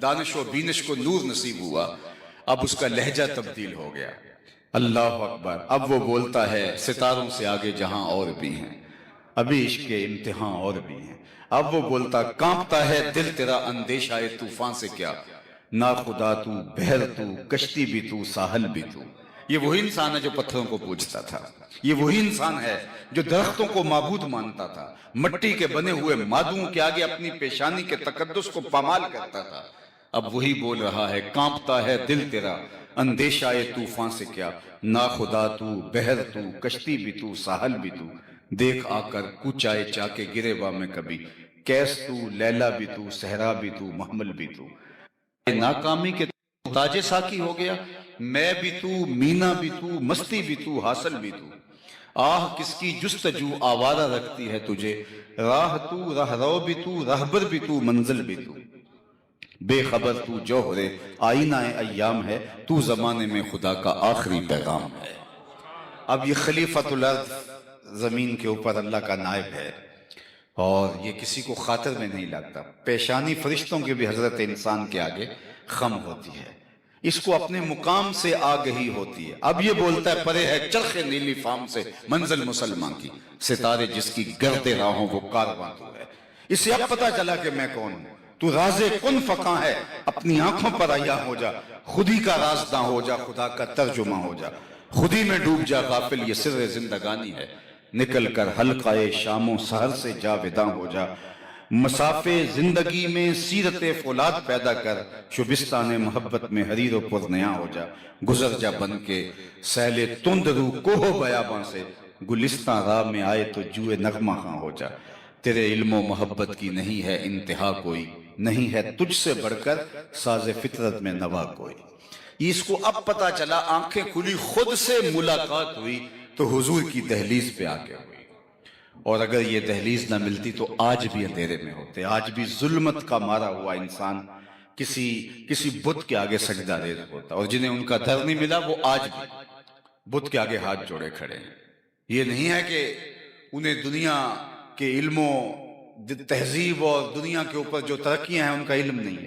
دانش و بینش کو نور نصیب ہوا، اب اس کا لہجہ تبدیل ہو گیا۔ اللہ اکبر، اب وہ بولتا ہے ستاروں سے آگے جہاں اور بھی ہیں، ابھی عشق کے امتحان اور بھی ہیں۔ اب وہ بولتا کانپتا ہے دل تیرا اندیشہ طوفان سے کیا، نا خدا تو، بحر تو، کشتی بھی تو، ساحل بھی تو۔ یہ وہی انسان ہے جو پتھروں کو پوجتا تھا، یہ وہی انسان ہے جو درختوں کو معبود مانتا تھا، مٹی کے بنے ہوئے مادوں کے آگے اپنی پیشانی کے تقدس کو پامال کرتا تھا۔ اب وہی بول رہا ہے کانپتا ہے دل تیرا اندیشہ طوفان سے کیا، نا خدا تو، بحر تو، کشتی بھی تو، ساحل بھی تو۔ دیکھ آ کر کچھ آئے چا کے گریباں میں کبھی، کیس تو، لیلا بھی تو، صحرا بھی تو، محمل بھی تو۔ ناکامی کے تاج ساکی ہو گیا، میں بھی تو، مینا بھی تو، مستی بھی تو، حاصل بھی تو۔ آہ کس کی جستجو آوارہ رکھتی ہے تجھے، راہ تو، رہرو بھی تو، رہبر بھی تو، منزل بھی تو۔ بے خبر تو جوہر آئینہ ایام ہے، تو زمانے میں خدا کا آخری پیغام ہے۔ اب یہ خلیفۃ الارض، زمین کے اوپر اللہ کا نائب ہے، اور یہ کسی کو خاطر میں نہیں لگتا۔ پیشانی فرشتوں کے بھی حضرت انسان کے آگے خم ہوتی ہے، اس کو اپنے مقام سے آگہی ہوتی ہے۔ اب یہ بولتا ہے پرے ہے چرخ نیلی فام سے منزل مسلمان کی، ستارے جس کی گرد راہوں وہ کارواں تو ہے۔ اسے اب پتا چلا کہ میں کون ہوں، تو راز کن فکاں ہے، اپنی آنکھوں پر عیاں ہو جا، خودی کا رازداں ہو جا، خدا کا ترجمہ ہو جا، خودی میں ڈوب جا غافل، یہ سر زندگانی ہے۔ نکل کر حلقہ شام و سحر سے جاوداں ہو جا، مسافے زندگی میں سیرت فولاد پیدا کر، شبستان محبت میں حریر و پرنیاں ہو جا۔ گزر جا بن کے سیل تند رو کوہ بیاباں سے، گلستان راہ میں آئے تو جوئے نغمہ خاں ہو جا۔ تیرے علم و محبت کی نہیں ہے انتہا کوئی، نہیں ہے تجھ سے بڑھ کر ساز فطرت میں نوا کوئی۔ اس کو اب پتا چلا، آنکھیں کھلی، خود سے ملاقات ہوئی تو حضور کی دہلیز پہ آ کے ہوئی۔ اور اگر یہ دہلیز نہ ملتی تو آج بھی اندھیرے میں ہوتے، آج بھی ظلمت کا مارا ہوا انسان کسی بت کے آگے سجدہ ریز ہوتا، اور جنہیں ان کا در نہیں ملا وہ آج بھی بت کے آگے ہاتھ جوڑے کھڑے ہیں۔ یہ نہیں ہے کہ انہیں دنیا کے علم و تہذیب اور دنیا کے اوپر جو ترقیاں ہیں ان کا علم نہیں ہے،